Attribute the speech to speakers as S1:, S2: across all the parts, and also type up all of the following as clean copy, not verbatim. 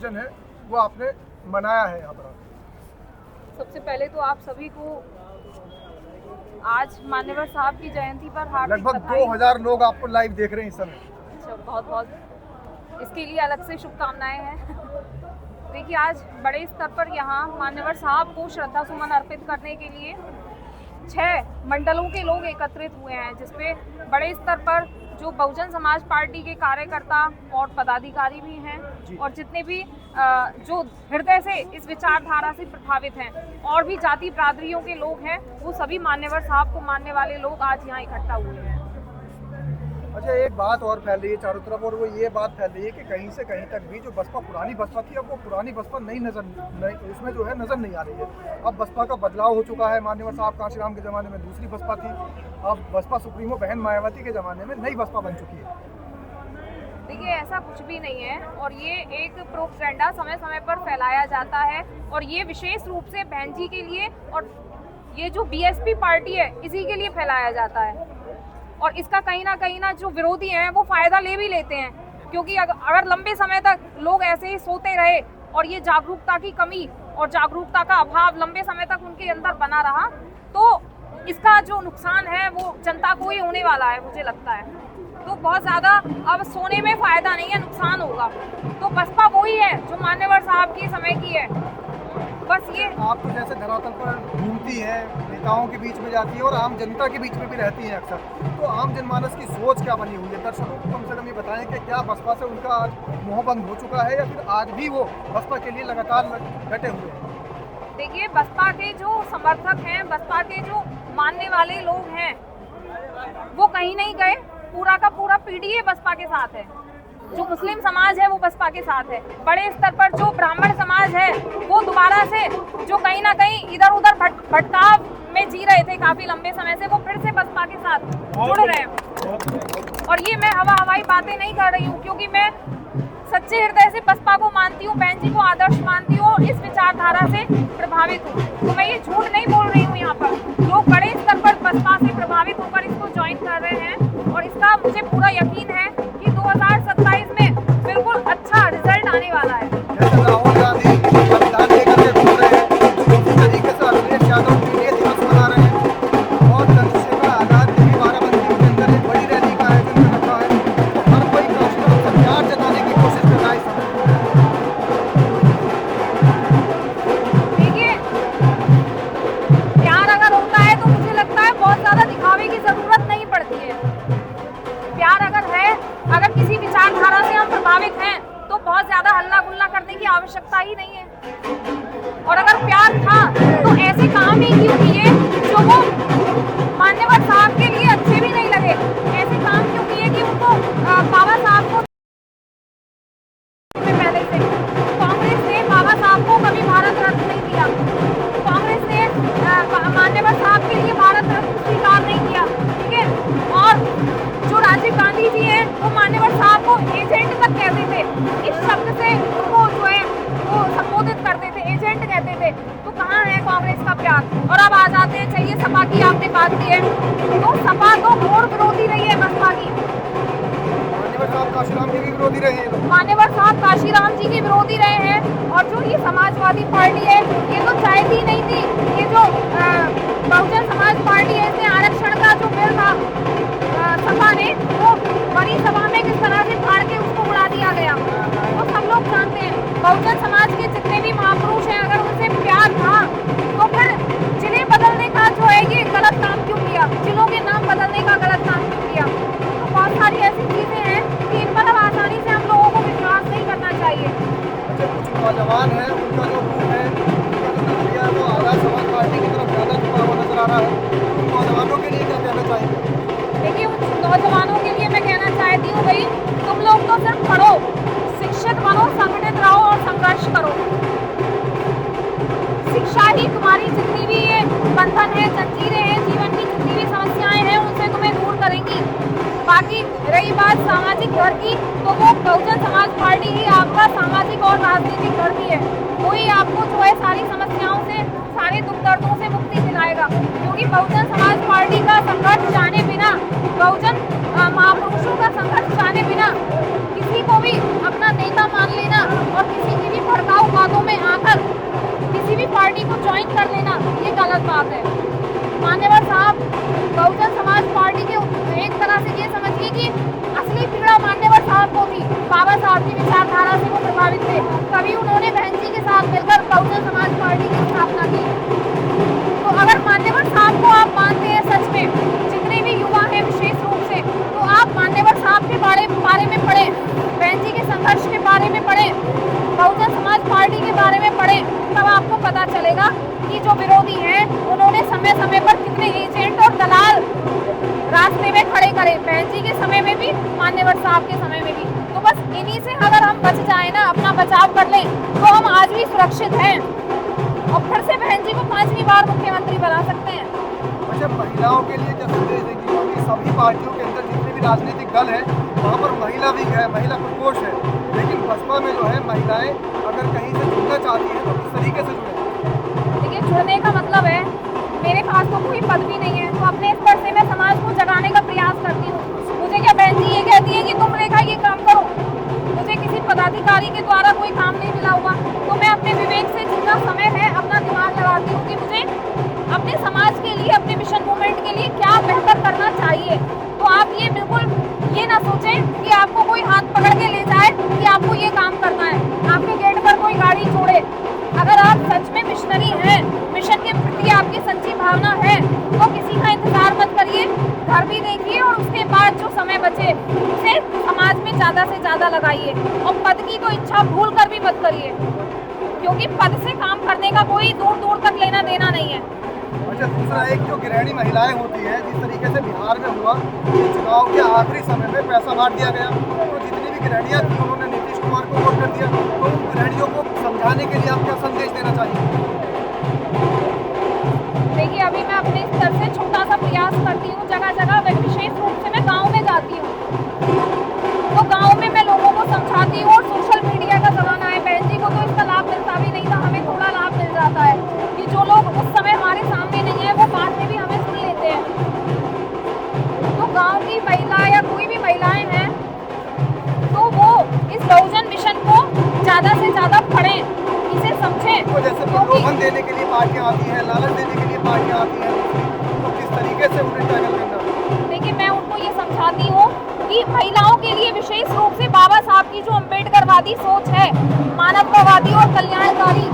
S1: है वो आपने मनाया है यहाँ पर?
S2: सबसे पहले तो आप सभी को आज मान्यवर साहब की जयंती पर हार्दिक
S1: लगभग
S2: बधाई।
S1: 2000 लोग आपको लाइव देख रहे हैं इस समय।
S2: अच्छा, बहुत बहुत इसके लिए अलग से शुभकामनाएं हैं। देखिए, आज बड़े स्तर पर यहाँ मान्यवर साहब को श्रद्धा सुमन अर्पित करने के लिए 6 मंडलों के लोग एकत्रित हुए हैं, जिसपे बड़े स्तर पर जो बहुजन समाज पार्टी के कार्यकर्ता और पदाधिकारी भी हैं और जितने भी जो हृदय से इस विचारधारा से प्रभावित हैं और भी जाति बिरादरियों के लोग हैं, वो सभी मान्यवर साहब को मानने वाले लोग आज यहाँ इकट्ठा हुए हैं।
S1: अच्छा, एक बात और फैल रही है चारों तरफ, और वो ये बात फैल रही है कि कहीं से कहीं तक भी जो बसपा पुरानी बसपा थी, अब वो पुरानी बसपा उसमें जो है नजर नहीं आ रही है। अब बसपा का बदलाव हो चुका है। मान्यवर साहब कांशीराम के ज़माने में दूसरी बसपा थी, अब बसपा सुप्रीमो बहन मायावती के ज़माने में नई बसपा बन चुकी है।
S2: देखिए, ऐसा कुछ भी नहीं है और ये एक प्रोपेगेंडा समय समय पर फैलाया जाता है और ये विशेष रूप से बहन जी के लिए और ये जो बीएसपी पार्टी है इसी के लिए फैलाया जाता है। और इसका कहीं ना जो विरोधी हैं वो फायदा ले भी लेते हैं, क्योंकि अगर लंबे समय तक लोग ऐसे ही सोते रहे और ये जागरूकता की कमी और जागरूकता का अभाव लंबे समय तक उनके अंदर बना रहा, तो इसका जो नुकसान है वो जनता को ही होने वाला है, मुझे लगता है। तो बहुत ज़्यादा अब सोने में फ़ायदा नहीं है, नुकसान होगा। तो बसपा वही है जो मान्यवर साहब की समय की है। बस ये
S1: आप तो जैसे धरातल पर घूमती है, नेताओं के बीच में जाती है और आम जनता के बीच में भी रहती है अक्सर, तो आम जनमानस की सोच क्या बनी हुई है? दर्शकों को कम से कम ये बताएं कि क्या बसपा से उनका आज मोहभंग हो चुका है या फिर आज भी वो बसपा के लिए लगातार डटे हुए हैं?
S2: देखिए, बसपा के जो समर्थक हैं, बसपा के जो मानने वाले लोग हैं, वो कहीं नहीं गए। पूरा का पूरा पीडीए बसपा के साथ है। जो मुस्लिम समाज है वो बसपा के साथ है। बड़े स्तर पर जो ब्राह्मण समाज है वो दोबारा से जो कहीं ना कहीं इधर उधर भटकाव में जी रहे थे काफी लंबे समय से, वो फिर से बसपा के साथ जुड़ रहे हैं। और ये मैं हवाई बातें नहीं कर रही हूँ, क्योंकि मैं सच्चे हृदय से बसपा को मानती हूँ, बहन जी को आदर्श मानती हूँ, इस विचारधारा से प्रभावित हूँ। तो मैं ये झूठ नहीं बोल रही हूँ। यहाँ पर लोग बड़े स्तर पर बसपा से प्रभावित होकर इसको ज्वाइन कर रहे हैं और इसका मुझे पूरा यकीन है कि 2027 में बिल्कुल अच्छा रिजल्ट आने वाला है।
S1: राहुल गांधी संविधान लेकर के घूम रहे हैं, उसी तरीके से अखिलेश यादव पीडीए दिवस मना रहे हैं और चंद्रशेखर आजाद ने भी बाराबंकी के अंदर एक बड़ी रैली का आयोजन कर रखा है। हर कोई कांशीराम से प्यार जताने की कोशिश कर रहा है इस समय।
S2: देखिए, प्यार अगर होता है तो मुझे लगता है बहुत ज्यादा दिखावे की जरूरत नहीं पड़ती है। प्यार अगर है, अगर किसी विचारधारा से हम प्रभावित हैं, तो बहुत ज्यादा हल्ला गुल्ला करने की आवश्यकता ही नहीं है। और अगर प्यार था तो ऐसे काम ही क्यों किए जो वो मान्यवर साहब के लिए अच्छे भी नहीं लगे? ऐसे काम क्यों किए कि उनको बाबा साहब को पहले से कांग्रेस ने बाबा साहब को कभी भारत रत्न नहीं दिया। कांग्रेस ने मान्यवर साहब के लिए भारत रत्न स्वीकार नहीं किया, ठीक है। और जो राजीव गांधी जी हैं वो मान्यवर साहब को एजेंट तक कहते थे, इस शब्द से उनको जो है वो संबोधित करते थे, एजेंट कहते थे। तो कहाँ है कांग्रेस का प्यार? और अब आ जाते हैं, चाहिए सपा की आपने बात की है, तो सपा तो घोर विरोधी रही है बसपा की।
S1: मान्यवर साहब कांशीराम के भी विरोधी रहे हैं।
S2: मान्यवर साहब कांशीराम जी के विरोधी रहे हैं और जो ये समाजवादी पार्टी है ये तो चाहती नहीं थी। ये जो बहुजन समाज पार्टी है, इसने आरक्षण का जो बिल था सपा ने, वो बड़ी सभा में किस तरह से फाड़ के उसको उड़ा दिया गया, तो सब लोग जानते हैं। बहुजन समाज के जितने भी महापुरुष हैं, अगर उनसे प्यार था तो फिर जिले बदलने का जो है ये गलत काम क्यों किया? जिलों के नाम बदलने का गलत काम क्यों किया? तो बहुत सारी ऐसी चीजें हैं कि इन पर अब आसानी से हम लोगों को विश्वास नहीं करना चाहिए।
S1: अच्छा, कुछ नौजवान है, उनका जो ग्रुप है, उनका जो नजरिया है वो आजाद समाज पार्टी की तरफ ज़्यादा झुका हुआ नजर आ रहा है। उन नौजवानों के लिए क्या कहना चाहेंगे?
S2: देखिए, उन नौजवानों के लिए मैं कहना चाहती हूँ, भाई तुम लोग तो सिर्फ पढ़ो, शिक्षित बनो, संगठित रहो और संघर्ष करो। शिक्षा ही तुम्हारी जितनी भी ये बंधन है, जंजीरें हैं, जीवन की जितनी भी समस्याएं हैं, उनसे तुम्हें दूर करेंगी। बाकी रही बात सामाजिक घर की, तो वो बहुजन समाज पार्टी ही आपका सामाजिक और राजनीतिक घर भी है। वही आपको जो है सारी समस्याओं से, सारे दुख दर्दों से मुक्ति दिलाएगा, क्योंकि बहुजन समाज पार्टी का संघर्ष जाने बिना, बहुजन महापुरुषों का संघर्ष जाने बिना किसी को भी अपना नेता मान लेना और किसी की भी बहुजन समाज पार्टी के एक तरह से ये समझिए कि असली पीड़ा मान्यवर साहब को थी। बाबा साहब की विचारधारा से वो प्रभावित थे, तभी उन्होंने बहन जी के साथ मिलकर बहुजन समाज पार्टी की स्थापना की। तो अगर मान्यवर साहब को आप मानते हैं सच में, जितने भी युवा हैं विशेष रूप से, तो आप मान्यवर साहब के बारे में पढ़ें, बहन जी के संघर्ष के बारे में पढ़ें, बहुजन समाज पार्टी के बारे में पढ़ें, तब आपको पता चलेगा कि जो विरोधी हैं उन्होंने समय समय पर कितने एजेंट और दलाल रास्ते में खड़े करे, बहन जी के समय में भी, मान्यवर साहब के समय में भी। तो बस इन्हीं से अगर हम बच जाए ना, अपना बचाव कर लें, तो हम आज भी सुरक्षित हैं और फिर से बहन जी को 5वीं बार मुख्यमंत्री बना सकते हैं।
S1: अच्छा, महिलाओं के लिए क्या संदेश देंगी? क्योंकि सभी पार्टियों के अंदर जितने भी राजनीतिक दल है वहाँ पर महिला भी है, महिला प्रकोष्ठ है, लेकिन बसपा में जो है महिलाएं अगर कहीं से जुड़ना चाहती है तो किस तरीके से जुड़े?
S2: देखिए, जुड़ने का मतलब है मेरे पास तो कोई पद भी नहीं है, तो अपने स्तर से मैं समाज को जगाने का प्रयास करती हूँ। मुझे क्या बहन जी ये कहती है कि तुम रेखा ये काम करो, मुझे किसी पदाधिकारी के द्वारा कोई काम नहीं मिला हुआ, तो मैं अपने विवेक से जितना समय है अपना दिमाग लगाती हूँ कि मुझे अपने समाज के लिए, अपने मिशन मूवमेंट के लिए क्या बेहतर करना चाहिए। तो आप ये बिल्कुल ये ना सोचें कि आपको कोई हाथ पकड़ के ले जाए कि आपको ये काम करना है, आपके गेट पर कोई गाड़ी छोड़े। अगर आप सच में मिशनरी हैं, मिशन के प्रति आपकी सच्ची भावना है, तो किसी का इंतजार मत करिए, घर भी देखिए और उसके बाद जो समय बचे उसे समाज में ज़्यादा से ज़्यादा लगाइए और पद की तो इच्छा भूल कर भी मत करिए, क्योंकि पद से काम करने का कोई दूर दूर तक लेना देना नहीं है।
S1: अच्छा, दूसरा एक जो गृहिणी महिलाएं होती है, जिस तरीके से बिहार में हुआ कि चुनाव के आखिरी समय में पैसा बांट दिया गया, तो जितनी भी गृहिणियां थी उन्होंने नीतीश कुमार को वोट कर दिया, तो उन गृहिणियों को समझाने के लिए आप क्या संदेश देना चाहिए?
S2: देखिए, अभी मैं अपने स्तर से छोटा सा प्रयास करती हूँ, जगह जगह विशेष रूप से मैं गाँव में जाती हूँ, तो गाँव में मैं लोगों को समझाती हूँ। और सोशल मीडिया का जमाना है, बहन जी को तो इसका लाभ मिलता भी नहीं था, हमें थोड़ा लाभ मिल जाता है कि जो लोग उस समय हमारे सामने नहीं है वो बाद में भी हमें सुन लेते हैं। तो गांव की महिला या कोई भी महिलाएं हैं तो वो इस बहुजन मिशन को ज़्यादा से ज़्यादा पढ़ें, इसे समझें।
S1: तो जैसे प्रलोभन देने के लिए पार्टियां आती हैं, लालच देने के लिए पार्टियां आती हैं, तो किस तरीके से उन्हें टैकल करना?
S2: देखिए, मैं उनको ये समझाती हूँ कि महिलाओं के लिए विशेष रूप से बाबा साहब की जो अम्बेडकरवादी सोच है, मानवतावादी और कल्याणकारी,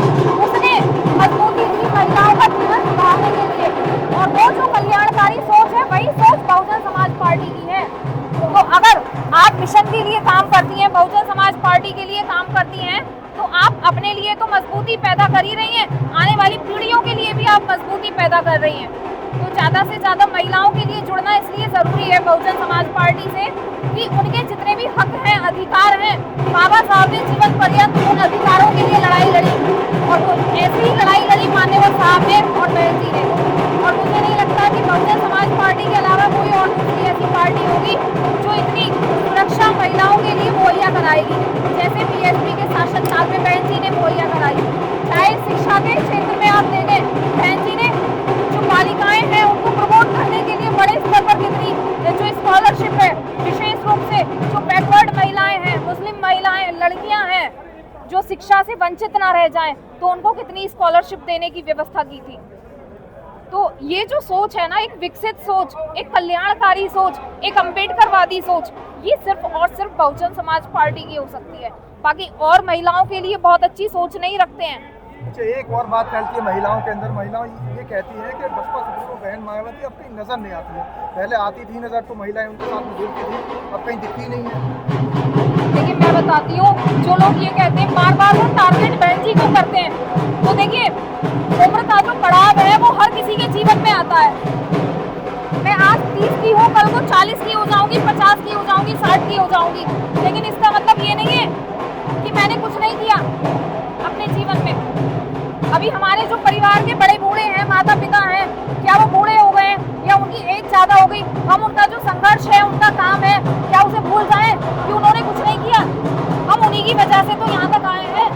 S2: उसने मजबूती दी महिलाओं का जीवन सुधारने के लिए, और वो जो कल्याणकारी सोच है वही सोच बहुजन समाज पार्टी की है। तो अगर आप मिशन के लिए काम करती हैं, बहुजन समाज पार्टी के लिए काम करती हैं, तो आप अपने लिए तो मजबूती पैदा कर ही रही हैं, आने वाली पीढ़ियों के लिए भी आप मजबूती पैदा कर रही हैं। तो ज़्यादा से ज़्यादा महिलाओं के लिए जुड़ना इसलिए ज़रूरी है बहुजन समाज पार्टी से कि उनके जितने भी हक हैं, अधिकार हैं, बाबा साहब ने जीवन पर्यंत उन अधिकारों के लिए लड़ाई लड़ी, और ऐसी ही लड़ाई लड़ी मान्यवर साहब ने और बहन जी ने। और मुझे नहीं लगता कि बहुजन समाज पार्टी के अलावा कोई और दूसरी ऐसी पार्टी होगी जो इतनी सुरक्षा महिलाओं के लिए मुहैया कराएगी, जैसे बीएसपी के शासन काल में बहन जी ने मुहैया कराई। चाहे शिक्षा के क्षेत्र में आप देखें, बहन जी ने जो बालिकाएं हैं उनको प्रमोट करने के लिए बड़े स्तर पर कितनी जो स्कॉलरशिप है, विशेष रूप से जो बैकवर्ड महिलाएं हैं, मुस्लिम महिलाएं, लड़कियां हैं, जो शिक्षा से वंचित ना रह जाएं, तो उनको कितनी स्कॉलरशिप देने की व्यवस्था की थी। तो ये जो सोच है ना, एक विकसित सोच, एक कल्याणकारी सोच, एक अम्बेडकरवादी सोच, ये सिर्फ और सिर्फ बहुजन समाज पार्टी की हो सकती है। बाकी और महिलाओं के लिए बहुत अच्छी सोच नहीं रखते हैं।
S1: अच्छा, एक और बात फैलती है महिलाओं के अंदर, महिलाएं ये कहती हैं कि बसपा सुप्रीमो बहन मायावती अब कहीं नजर नहीं आती है। पहले आती थी नजर तो महिलाएं उनके साथ में जुड़ती थी, अब कहीं दिखती नहीं है।
S2: देखिए, मैं बताती हूँ, जो लोग ये कहते हैं बार बार वो टारगेट बहन जी को करते हैं, तो देखिए उम्र का जो पड़ाव है वो हर किसी के जीवन में आता है। मैं आज 30 की हूँ, कल को 40 की हो जाऊंगी, 50 की हो जाऊंगी, 60 की हो जाऊंगी, लेकिन इसका मतलब ये नहीं है कि मैंने कुछ नहीं किया अपने जीवन में। अभी हमारे जो परिवार के बड़े बूढ़े हैं, माता पिता हैं, क्या वो बूढ़े हो गए या उनकी एज ज़्यादा हो गई, हम उनका जो संघर्ष है, उनका काम है, क्या उसे भूल जाएं कि उन्होंने कुछ नहीं किया? हम उन्हीं की वजह से तो यहाँ तक आए हैं।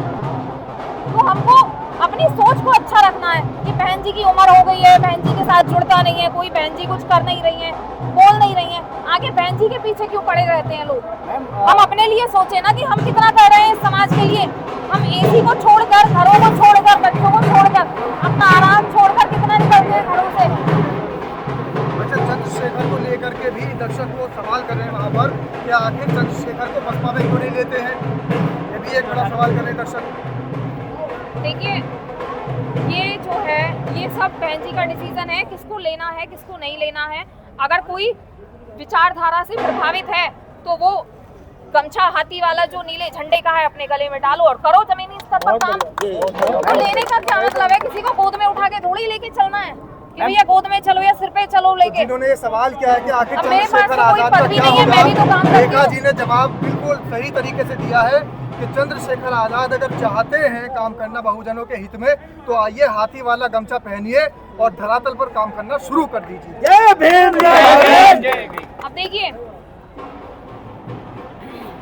S2: तो हमको अपनी सोच को अच्छा रखना है कि बहन जी की उम्र हो गई है, बहन जी के साथ जुड़ता नहीं है कोई, बहन जी कुछ कर नहीं रही है, बोल नहीं रही है, आगे बहन जी के पीछे क्यों पड़े रहते हैं लोग? हम अपने लिए सोचे ना कि हम कितना कर रहे हैं इस समाज के लिए। हम एसी को छोड़कर, घरों को छोड़कर, बच्चों को छोड़कर, अपना आराम छोड़कर कितना निकलते हैं घरों से।
S1: अच्छा, के भी दर्शक को सवाल कर रहे हैं वहाँ पर कि आखिर चंद्रशेखर को बसपा में क्यों नहीं लेते हैं। ये भी एक बड़ा सवाल कर रहे हैं दर्शक।
S2: देखिए, ये जो है ये सब बहन जी का डिसीजन है, किसको लेना है किसको नहीं लेना है। अगर कोई विचारधारा से प्रभावित है तो वो गमछा हाथी वाला जो नीले झंडे का है अपने गले में डालो और करो जमीनी स्तर पर काम। तो लेने का क्या मतलब है? किसी को गोद में उठा के थोड़ी लेके चलना है कि भैया गोद में चलो या सिर पे चलो लेके।
S1: जिन्होंने ये सवाल किया है कि आखिर
S2: अब मेरे पास
S1: चंद्रशेखर
S2: तो कोई
S1: आजाद का
S2: पदवी
S1: क्या
S2: नहीं है, मैं भी तो
S1: होगा,
S2: काम करती
S1: रेखा
S2: हूँ।
S1: जी ने जवाब बिल्कुल सही तरीके से दिया है कि चंद्रशेखर आजाद अगर चाहते हैं काम करना बहुजनों के हित में तो आइए हाथी वाला गमछा पहनिए और धरातल पर काम करना शुरू कर दीजिए। जय भीम, जय भीम।
S2: अब देखिए,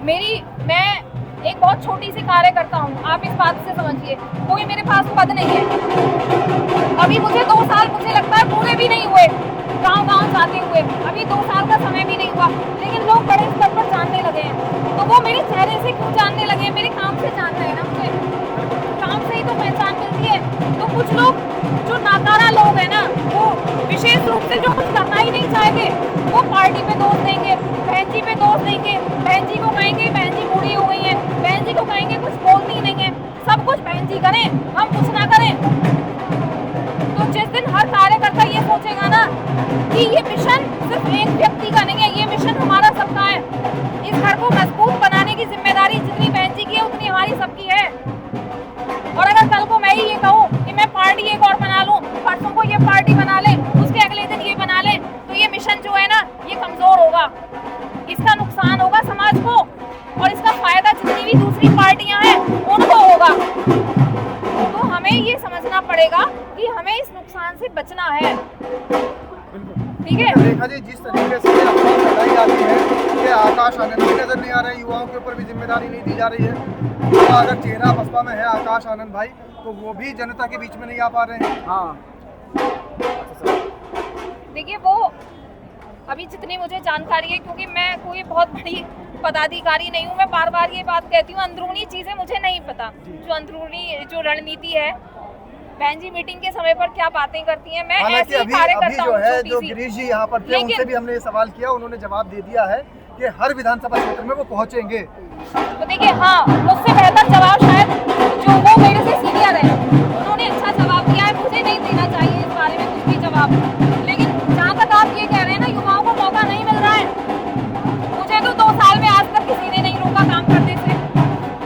S2: मैं एक बहुत छोटी सी कार्यकर्ता हूँ, आप इस बात से समझिए। कोई मेरे पास पद नहीं है। अभी मुझे 2 साल मुझे लगता है पूरे भी नहीं हुए गांव जाते हुए, अभी 2 साल का समय भी नहीं हुआ, लेकिन लोग बड़े स्तर पर जानने लगे हैं। तो वो मेरे चेहरे से क्यों जानने लगे हैं? मेरे काम से जान रहे हैं ना, मुझे काम से ही तो पहचान मिलती है। तो कुछ लोग जो नाकारा लोग हैं ना, वो विशेष रूप से जो कुछ करना ही नहीं चाहेंगे, वो पार्टी पे दोष देंगे, बहन जी पे दोष देंगे, बहन जी को कहेंगे बहन जी बूढ़ी हो गई है, बहन जी को कहेंगे कुछ बोलती नहीं है, सब कुछ बहन जी करें, हम कुछ ना करें। तो जिस दिन हर कार्यकर्ता ये सोचेगा ना कि ये मिशन सिर्फ एक व्यक्ति का नहीं है, ये मिशन हमारा सबका है, इस घर को मजबूत बनाने की जिम्मेदारी जितनी बहन जी की है उतनी हमारी सबकी है। और अगर कल को मैं ही ये कहूँ कि मैं पार्टी एक और बना लूँ, परसों को ये पार्टी बना ले, उसके अगले दिन ये बना ले, तो ये मिशन जो है ना ये कमजोर होगा, इसका नुकसान होगा समाज को और इसका फायदा जितनी भी दूसरी पार्टियां हैं उनको होगा। तो हमें ये समझना पड़ेगा कि हमें इस नुकसान से बचना है। ठीक है
S1: रेखा जी, जिस तरीके से अफवाह फैलाई जाती है कि आकाश आनंद भी नजर नहीं आ रहे, युवाओं के ऊपर भी जिम्मेदारी नहीं दी जा रही है, तो अगर चेहरा बसपा में है आकाश आनंद भाई तो वो भी जनता के बीच में नहीं आ पा रहे हैं।
S2: देखिए, वो अभी जितनी मुझे जानकारी है, क्योंकि मैं कोई बहुत बड़ी पदाधिकारी नहीं हूँ, मैं बार बार ये बात कहती हूँ, अंदरूनी चीजें मुझे नहीं पता। जो अंदरूनी जो रणनीति है, बहन जी मीटिंग के समय पर क्या बातें करती हैं, मैं
S1: हालांकि
S2: ऐसी कार्यकर्ता
S1: जो
S2: हूँ
S1: है
S2: छोटी
S1: जो
S2: सी।
S1: गिरीश जी यहाँ पर थे उनसे भी हमने ये सवाल किया, उन्होंने जवाब दे दिया है कि हर विधानसभा क्षेत्र में वो पहुंचेंगे।
S2: तो देखिए, हाँ, मुझसे बेहतर जवाब शायद जो वो मेरे से सीनियर है उन्होंने अच्छा जवाब दिया है, मुझे नहीं देना चाहिए इस बारे में कुछ भी जवाब। लेकिन जहाँ तक आप ये कह रहे हैं ना युवाओं को मौका नहीं मिल रहा है, मुझे तो 2 साल में आज तक किसी ने नहीं रोका काम करने से।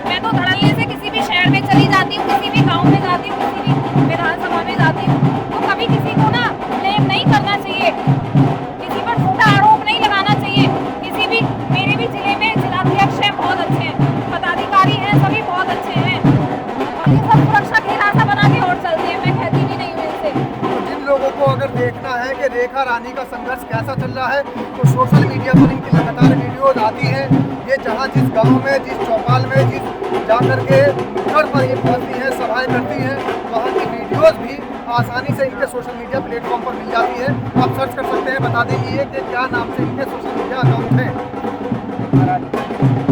S2: मैं तो धड़ल्ले से किसी भी शहर में चली जाती हूँ, किसी भी गाँव में जाती हूँ, किसी भी विधानसभा में जाती हूँ, तो कभी किसी को ना ब्लेम नहीं करना चाहिए, किसी पर झूठा आरोप नहीं लगाना चाहिए। किसी भी मेरे भी जिले में जिलाध्यक्ष हैं, बहुत अच्छे हैं, पदाधिकारी हैं, सभी बहुत अच्छे हैं, और ये सब सुरक्षा के रास्ता बना के और चलते हैं, मैं कहती भी नहीं हूँ इनसे।
S1: तो जिन लोगों को अगर देखना है कि रेखा रानी का संघर्ष कैसा चल रहा है तो सोशल मीडिया पर इनकी लगातार वीडियोज आती हैं। ये जहाँ जिस गांव में, जिस चौपाल में, जिस जाकर के घर पर ये पहुँचती हैं, सभाएं करती हैं, वहाँ की वीडियोज भी आसानी से इनके सोशल मीडिया प्लेटफॉर्म पर मिल जाती है। आप सर्च कर सकते हैं। बता दीजिए कि क्या नाम से इनके सोशल मीडिया अकाउंट है।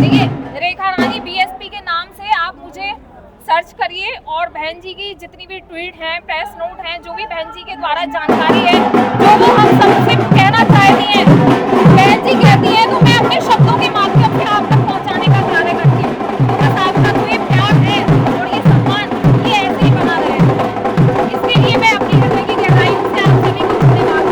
S2: देखिए, रेखा रानी बीएसपी के नाम से आप मुझे सर्च करिए और बहन जी की जितनी भी ट्वीट हैं, प्रेस नोट हैं, जो भी बहन जी के द्वारा जानकारी है, जो वो हम सबसे कहना चाहती हैं, बहन जी कहती है तो मैं अपने शब्दों के माध्यम से आप तक पहुंचाने का कार्य करती हूँ। बस आपका कोई प्यार है और ये सम्मान ये ऐसे ही बना रहे, इसके लिए मैं अपनी हृदय की गहराई से आप सभी को धन्यवाद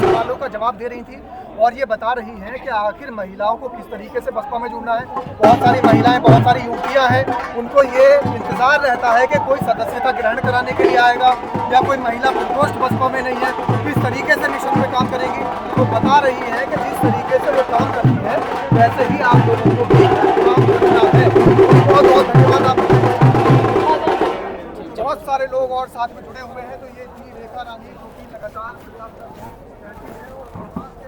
S1: सवालों का जवाब दे रही थी और ये बता रही हैं कि आखिर महिलाओं को किस तरीके से बसपा में जुड़ना है। बहुत सारी महिलाएं, बहुत सारी युवतियां हैं, उनको ये इंतजार रहता है कि कोई सदस्यता ग्रहण कराने के लिए आएगा या कोई महिला प्रकोष्ठ बसपा में नहीं है, किस तरीके से मिशन में काम करेंगी। तो बता रही है कि जिस तरीके से वो काम करती है वैसे ही आप लोगों को भी काम करना है। बहुत बहुत धन्यवाद आपको। बहुत सारे लोग और साथ में जुड़े